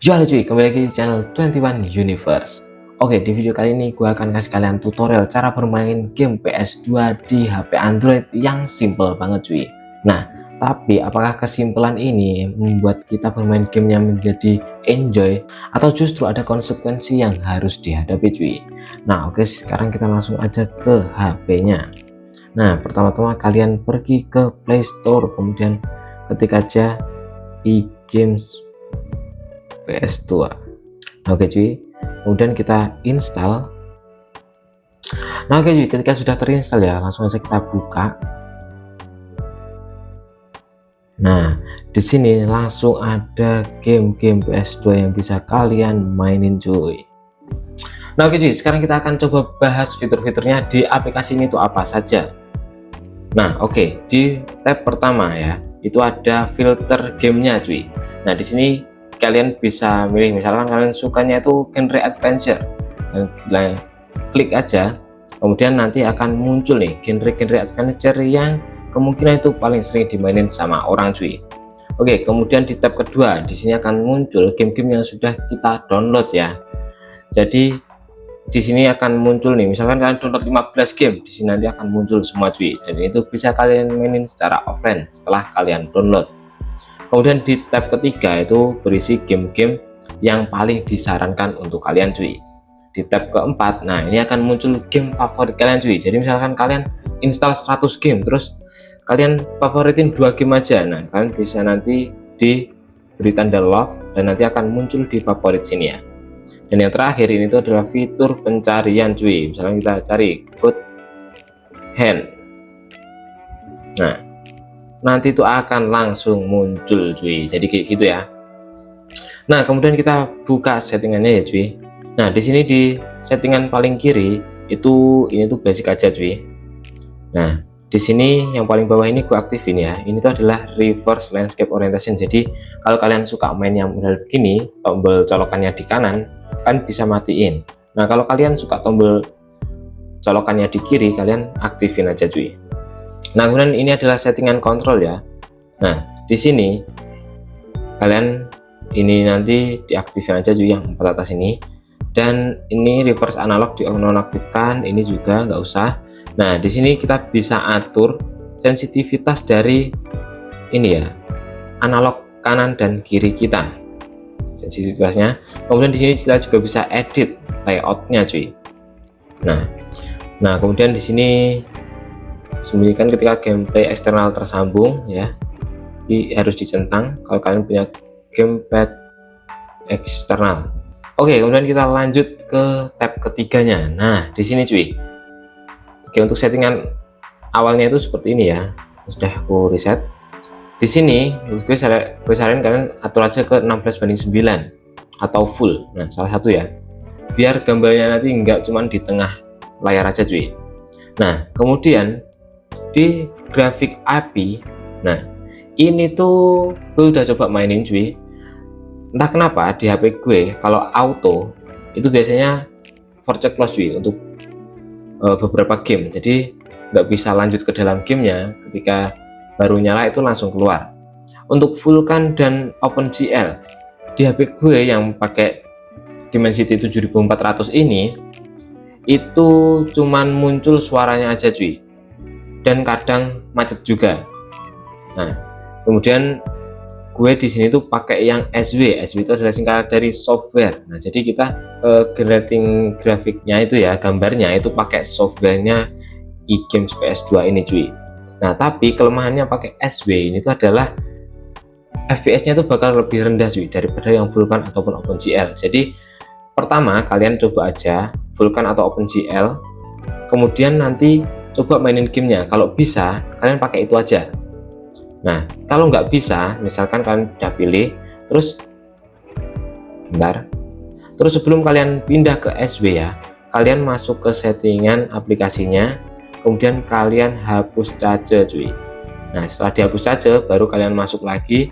Yo halo cuy, kembali lagi di channel 21 Universe. Oke, di video kali ini gue akan kasih kalian tutorial cara bermain game PS2 di HP Android yang simple banget cuy. Nah, tapi apakah kesimpulan ini membuat kita bermain gamenya menjadi enjoy atau justru ada konsekuensi yang harus dihadapi cuy? Nah oke, sekarang kita langsung aja ke HP-nya. Nah, pertama-tama kalian pergi ke Play Store, kemudian ketik aja e-games PS2. Oke cuy, kemudian kita install. Nah oke cuy, ketika sudah terinstall ya, langsung aja kita buka. Nah, di sini langsung ada game-game PS2 yang bisa kalian mainin cuy. Nah oke cuy, sekarang kita akan coba bahas fitur-fiturnya di aplikasi ini tuh apa saja. Nah oke, di tab pertama ya, itu ada filter gamenya cuy. Nah di sini kalian bisa milih, misalkan kalian sukanya itu genre adventure, dan klik aja, kemudian nanti akan muncul nih genre-genre adventure yang kemungkinan itu paling sering dimainin sama orang cuy. Oke, kemudian di tab kedua di sini akan muncul game-game yang sudah kita download ya. Jadi di sini akan muncul nih, misalkan kalian download 15 game, di sini nanti akan muncul semua cuy, dan itu bisa kalian mainin secara offline setelah kalian download. Kemudian di tab ketiga itu berisi game-game yang paling disarankan untuk kalian cuy. Di tab keempat, nah ini akan muncul game favorit kalian cuy. Jadi misalkan kalian install 100 game, terus kalian favoritin 2 game aja, nah kalian bisa nanti diberi tanda love dan nanti akan muncul di favorit sini ya. Dan yang terakhir ini tuh adalah fitur pencarian cuy. Misalnya kita cari God Hand, nah nanti itu akan langsung muncul cuy. Jadi kayak gitu ya. Nah kemudian kita buka settingannya ya cuy. Nah di sini di settingan paling kiri itu, ini tuh basic aja cuy. Nah di sini yang paling bawah ini gue aktifin ya. Ini tuh adalah reverse landscape orientation. Jadi kalau kalian suka main yang model begini, tombol colokannya di kanan, kan bisa matiin. Nah kalau kalian suka tombol colokannya di kiri, kalian aktifin aja cuy. Nah kemudian ini adalah settingan kontrol ya. Nah di sini kalian ini nanti diaktifin aja cuy, yang 4 atas ini. Dan ini reverse analog dinonaktifkan, ini juga nggak usah. Nah di sini kita bisa atur sensitivitas dari ini ya, analog kanan dan kiri kita, sensitivitasnya. Kemudian di sini kita juga bisa edit layoutnya cuy. Nah kemudian di sini sembunyikan ketika gameplay eksternal tersambung ya, harus dicentang kalau kalian punya gamepad eksternal. Oke, kemudian kita lanjut ke tab ketiganya. Nah di sini cuy, oke, untuk settingan awalnya itu seperti ini ya, sudah aku reset. Di sini gue saranin kalian atur aja ke 16:9 atau full, nah salah satu ya, biar gambarnya nanti nggak cuman di tengah layar aja cuy. Nah kemudian di grafik API, nah ini tuh gue udah coba mainin cuy, entah kenapa di HP gue kalau auto itu biasanya force close cuy untuk beberapa game, jadi nggak bisa lanjut ke dalam gamenya, ketika baru nyala itu langsung keluar. Untuk Vulkan dan OpenGL di HP gue yang pakai Dimensity 7400 ini, itu cuman muncul suaranya aja cuy, dan kadang macet juga. Nah kemudian gue di sini tuh pakai yang SW itu adalah singkatan dari software. Nah jadi kita generating grafiknya itu ya, gambarnya itu pakai softwarenya eGames PS2 ini cuy. Nah tapi kelemahannya pakai SW ini tuh adalah FPS nya tuh bakal lebih rendah cuy daripada yang Vulkan ataupun OpenGL. Jadi pertama kalian coba aja Vulkan atau OpenGL, kemudian nanti coba mainin gamenya. Kalau bisa kalian pakai itu aja. Nah kalau nggak bisa, misalkan kalian udah pilih, terus sebelum kalian pindah ke SW ya, kalian masuk ke settingan aplikasinya, kemudian kalian hapus cache cuy. Nah setelah dihapus cache, baru kalian masuk lagi.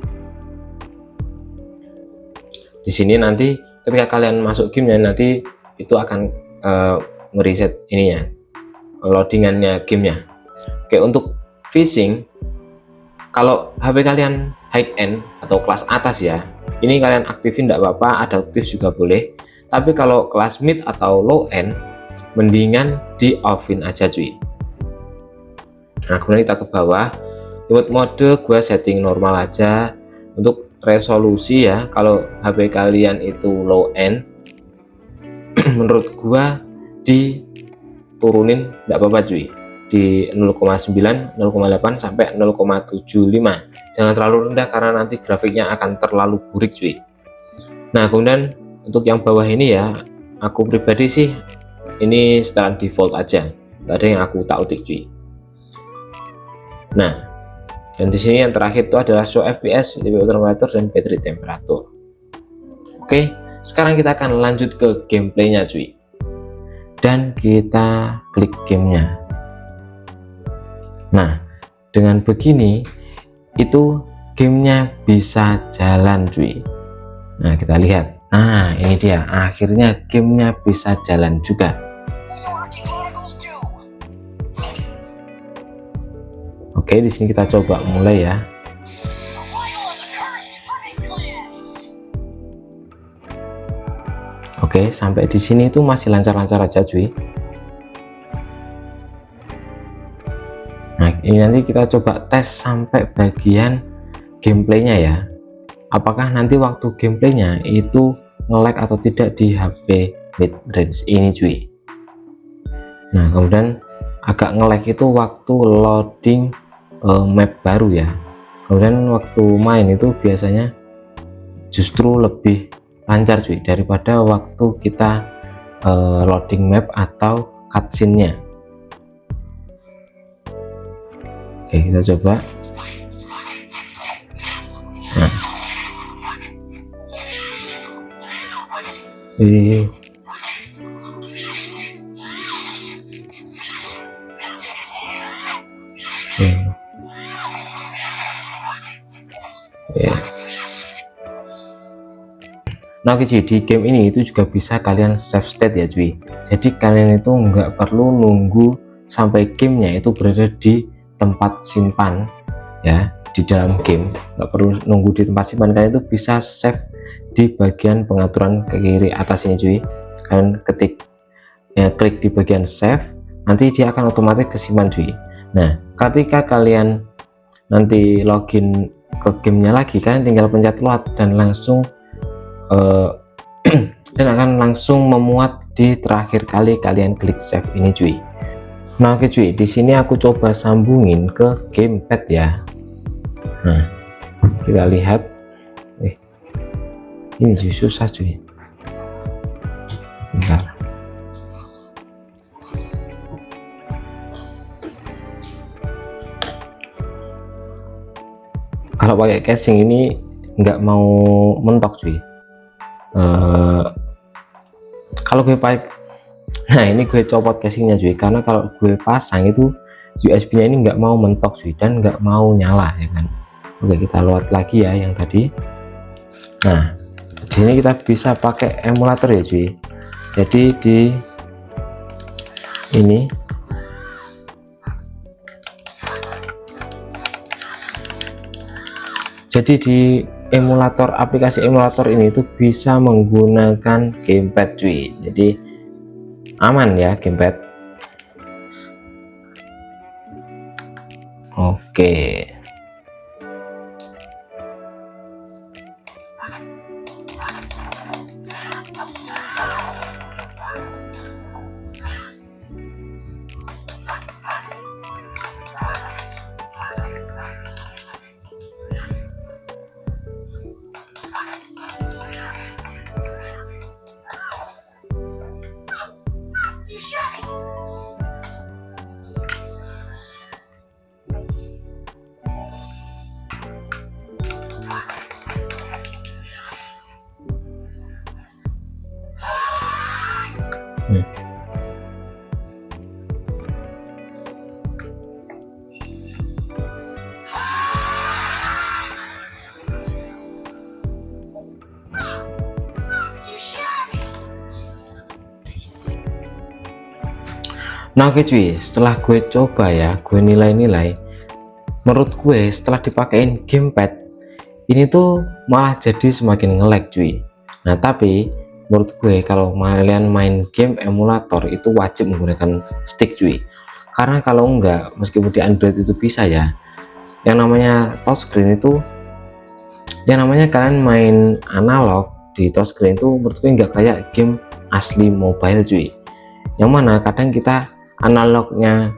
Di sini nanti ketika kalian masuk gamenya, nanti itu akan mereset ininya, loadingannya gamenya. Oke, untuk fishing, kalau HP kalian high end atau kelas atas ya, ini kalian aktifin tidak apa-apa, adaptif juga boleh. Tapi kalau kelas mid atau low end mendingan di offin aja cuy. Nah kemudian kita ke bawah, remote mode gue setting normal aja. Untuk resolusi ya, kalau HP kalian itu low end menurut gue diturunin tidak apa-apa cuy, di 0,9, 0,8 sampai 0,75. Jangan terlalu rendah karena nanti grafiknya akan terlalu burik cuy. Nah kemudian untuk yang bawah ini ya, aku pribadi sih ini setelan default aja, nggak ada yang aku utak-utik cuy. Nah dan di sini yang terakhir itu adalah show FPS, CPU temperature, dan battery temperature. Oke, sekarang kita akan lanjut ke gameplaynya cuy, dan kita klik gamenya. Nah dengan begini itu gamenya bisa jalan cuy. Nah kita lihat, nah ini dia, akhirnya gamenya bisa jalan juga. Oke, di sini kita coba mulai ya. Oke, sampai di sini itu masih lancar-lancar aja cuy. Nah ini nanti kita coba tes sampai bagian gameplaynya ya, apakah nanti waktu gameplaynya itu nge-lag atau tidak di HP mid range ini cuy. Nah kemudian agak nge-lag itu waktu loading map baru ya. Kemudian waktu main itu biasanya justru lebih lancar cuy daripada waktu kita loading map atau cutscene-nya. Oke, kita coba. Nah ini ya. Nah oke cuy, di game ini itu juga bisa kalian save state ya cuy. Jadi kalian itu nggak perlu nunggu sampai gamenya itu berada di tempat simpan ya, di dalam game nggak perlu nunggu di tempat simpan. Kalian itu bisa save di bagian pengaturan ke kiri atas ini cuy. Kalian ketik ya, klik di bagian save, nanti dia akan otomatis kesimpan cuy. Nah ketika kalian nanti login ke gamenya lagi, kalian tinggal pencet load dan langsung dan akan langsung memuat di terakhir kali kalian klik save ini cuy. Nah oke cuy, di sini aku coba sambungin ke gamepad ya. Nah kita lihat, ini cuy susah cuy. Bentar. Kalau pakai casing ini nggak mau mentok cuy. Kalau gue pakai, nah ini gue copot casingnya cuy, karena kalau gue pasang itu USB nya ini nggak mau mentok cuy, dan nggak mau nyala ya kan. Oke, kita load lagi ya yang tadi. Nah di sini kita bisa pakai emulator ya cuy. Jadi di ini di emulator, aplikasi emulator ini tuh bisa menggunakan gamepad cuy, jadi aman ya gamepad. Oke. Nah oke cuy, setelah gue coba ya, gue nilai-nilai, menurut gue setelah dipakein gamepad ini tuh malah jadi semakin nge-lag cuy. Nah tapi menurut gue kalau kalian main game emulator itu wajib menggunakan stick cuy, karena kalau enggak, meskipun di Android itu bisa ya, yang namanya touchscreen itu, yang namanya kalian main analog di touchscreen itu menurut gue nggak kayak game asli mobile cuy, yang mana kadang kita analognya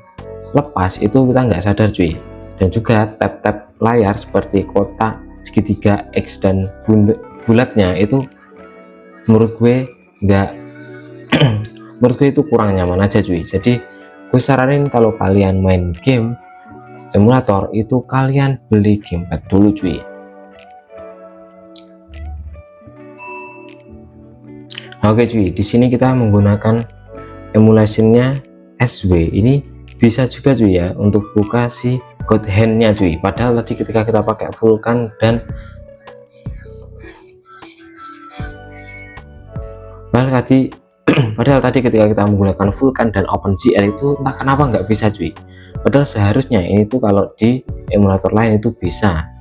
lepas itu kita nggak sadar cuy. Dan juga tap-tap layar seperti kotak, segitiga, X dan bulatnya itu menurut gue nggak menurut gue itu kurang nyaman aja cuy. Jadi gue saranin kalau kalian main game emulator itu kalian beli gamepad dulu cuy. Oke cuy, di sini kita menggunakan emulationnya SW. Ini bisa juga cuy ya untuk buka si God Hand-nya cuy. Padahal tadi ketika kita pakai Vulkan dan padahal tadi ketika kita menggunakan Vulkan dan OpenGL itu entah kenapa nggak bisa cuy. Padahal seharusnya ini tuh kalau di emulator lain itu bisa.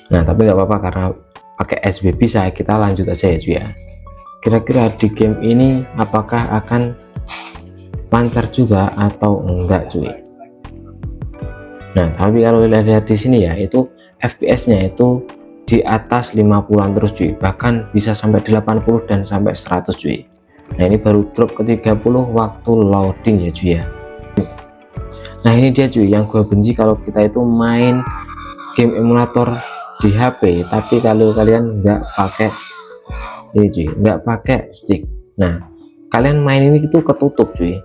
Nah tapi nggak apa-apa karena pakai SB bisa, kita lanjut aja ya cuy ya. Kira-kira di game ini apakah akan lancar juga atau enggak cuy. Nah tapi kalau lihat di sini ya, itu FPS-nya itu di atas 50-an terus cuy, bahkan bisa sampai 80 dan sampai 100 cuy. Nah ini baru drop ke 30 waktu loading ya cuy ya. Nah ini dia cuy yang gue benci kalau kita itu main game emulator di HP, tapi kalau kalian nggak pakai ini cuy, nggak pakai stick. Nah kalian main ini itu ketutup cuy,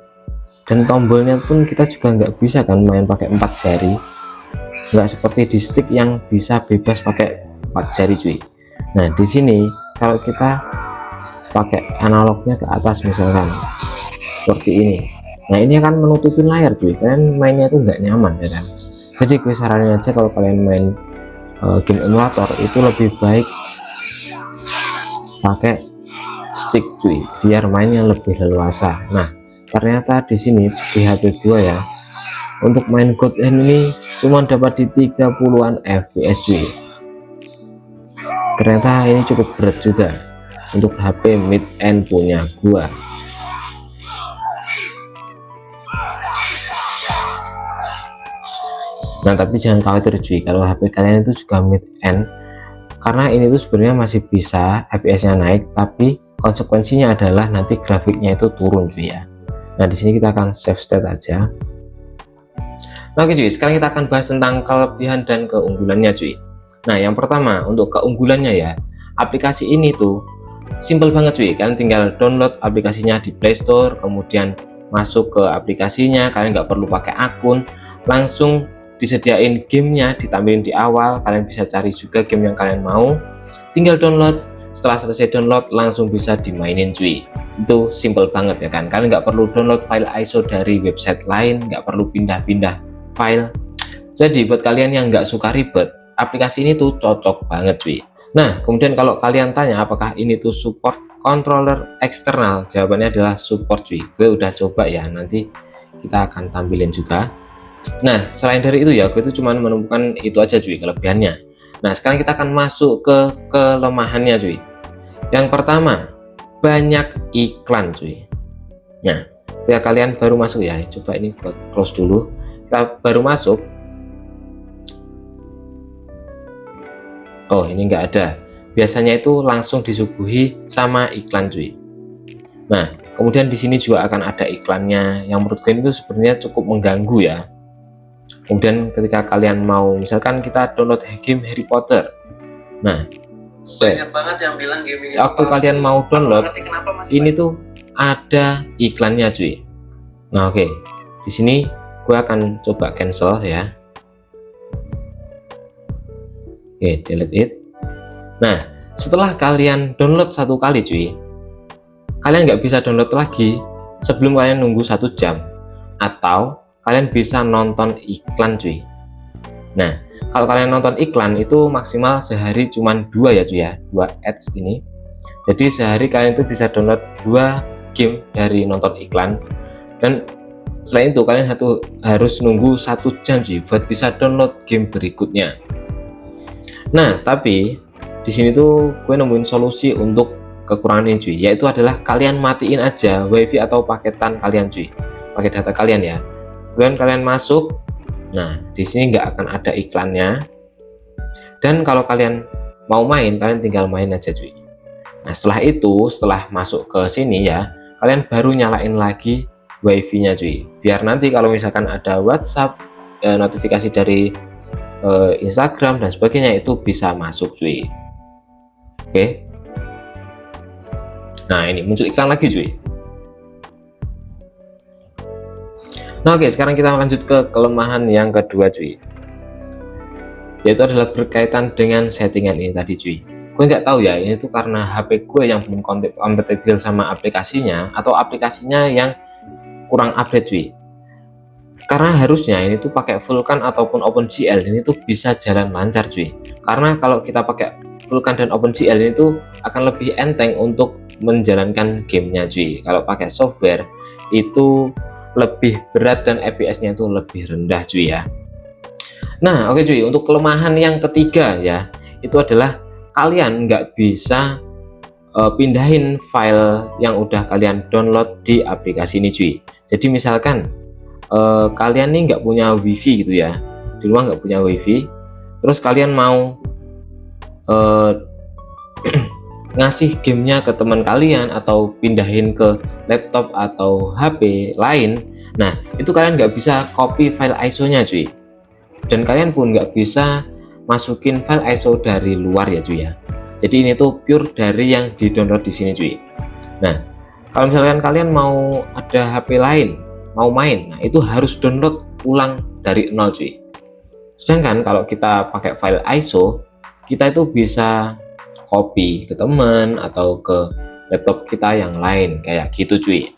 dan tombolnya pun kita juga nggak bisa kan main pakai 4 jari, nggak seperti di stick yang bisa bebas pakai 4 jari cuy. Nah di sini kalau kita pakai analognya ke atas misalkan seperti ini, nah ini akan menutupin layar cuy, kalian mainnya itu nggak nyaman ya kan. Jadi gue saranin aja kalau kalian main game emulator itu lebih baik pakai stick cuy, biar mainnya lebih leluasa. Nah ternyata di sini di HP gua ya, untuk main God Hand ini cuma dapat di 30-an fps cuy. Ternyata ini cukup berat juga untuk HP mid end punya gua. Nah tapi jangan khawatir cuy kalau HP kalian itu juga mid end, karena ini tuh sebenarnya masih bisa FPS-nya naik, tapi konsekuensinya adalah nanti grafiknya itu turun cuy ya. Nah di sini kita akan save state aja. Nah oke cuy, sekarang kita akan bahas tentang kelebihan dan keunggulannya cuy. Nah yang pertama untuk keunggulannya ya, aplikasi ini tuh simple banget cuy. Kalian tinggal download aplikasinya di Play Store, kemudian masuk ke aplikasinya, kalian nggak perlu pakai akun, langsung disediain gamenya ditampilin di awal. Kalian bisa cari juga game yang kalian mau, tinggal download. Setelah selesai download langsung bisa dimainin cuy. Itu simple banget ya kan. Kalian nggak perlu download file ISO dari website lain, nggak perlu pindah-pindah file. Jadi buat kalian yang nggak suka ribet, aplikasi ini tuh cocok banget cuy. Nah kemudian kalau kalian tanya apakah ini tuh support controller eksternal, jawabannya adalah support cuy. Gue udah coba ya, nanti kita akan tampilin juga. Nah selain dari itu ya, gue itu cuma menemukan itu aja cuy kelebihannya. Nah sekarang kita akan masuk ke kelemahannya cuy. Yang pertama, banyak iklan cuy. Nah ketika kalian baru masuk ya, coba ini buat close dulu. Kita baru masuk, oh ini enggak ada, biasanya itu langsung disuguhi sama iklan cuy. Nah kemudian di sini juga akan ada iklannya, yang menurut gue itu sebenarnya cukup mengganggu ya. Kemudian ketika kalian mau, misalkan kita download game Harry Potter, nah banyak banget yang bilang game ini waktu kalian mau download ini tuh ada iklannya cuy. Nah oke, di sini gue akan coba cancel ya. Oke, delete it. Nah setelah kalian download satu kali cuy, kalian nggak bisa download lagi sebelum kalian nunggu 1 jam, atau kalian bisa nonton iklan cuy. Nah kalau kalian nonton iklan itu maksimal sehari cuman 2 ya cuy ya, 2 ads ini. Jadi sehari kalian itu bisa download 2 game dari nonton iklan, dan selain itu kalian harus nunggu 1 jam cuy buat bisa download game berikutnya. Nah, tapi di sini tuh gue nemuin solusi untuk kekurangan ini cuy, yaitu adalah kalian matiin aja wifi atau paketan kalian cuy, paket data kalian ya. Kemudian kalian masuk, nah di sini nggak akan ada iklannya, dan kalau kalian mau main, kalian tinggal main aja cuy. Nah setelah itu, setelah masuk ke sini ya, kalian baru nyalain lagi wifi-nya cuy, biar nanti kalau misalkan ada WhatsApp, notifikasi dari Instagram dan sebagainya itu bisa masuk cuy. Oke. Nah ini muncul iklan lagi cuy. Nah oke, sekarang kita lanjut ke kelemahan yang kedua cuy, yaitu adalah berkaitan dengan settingan ini tadi cuy. Gue nggak tahu ya, ini tuh karena HP gue yang belum kompatibel sama aplikasinya, atau aplikasinya yang kurang update cuy. Karena harusnya ini tuh pakai Vulkan ataupun OpenGL ini tuh bisa jalan lancar cuy. Karena kalau kita pakai Vulkan dan OpenGL ini tuh akan lebih enteng untuk menjalankan gamenya cuy. Kalau pakai software itu lebih berat dan FPS-nya itu lebih rendah cuy ya. Nah oke cuy, untuk kelemahan yang ketiga ya, itu adalah kalian nggak bisa pindahin file yang udah kalian download di aplikasi ini cuy. Jadi misalkan kalian nih nggak punya wifi gitu ya, di rumah nggak punya wifi, terus kalian mau ngasih gamenya ke teman kalian atau pindahin ke laptop atau HP lain, nah itu kalian nggak bisa copy file ISO nya cuy, dan kalian pun nggak bisa masukin file ISO dari luar ya cuy ya. Jadi ini tuh pure dari yang di download di sini cuy. Nah kalau misalkan kalian mau ada HP lain mau main, nah itu harus download ulang dari nol cuy. Sedangkan kalau kita pakai file ISO, kita itu bisa copy ke temen atau ke laptop kita yang lain kayak gitu cuy.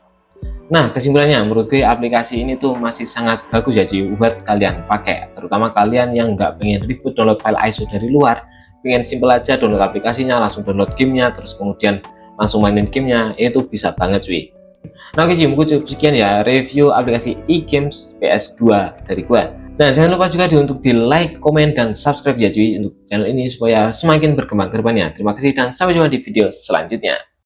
Nah kesimpulannya menurut gue aplikasi ini tuh masih sangat bagus ya cuy buat kalian pakai, terutama kalian yang nggak pengen ribet download file ISO dari luar, pengen simple aja download aplikasinya, langsung download gamenya, terus kemudian langsung mainin gamenya, itu bisa banget cuy. Nah oke cuy, mungkin cukup sekian ya review aplikasi eGames PS2 dari gua. Dan jangan lupa juga untuk di like, komen, dan subscribe ya cuy untuk channel ini supaya semakin berkembang ke depannya. Terima kasih dan sampai jumpa di video selanjutnya.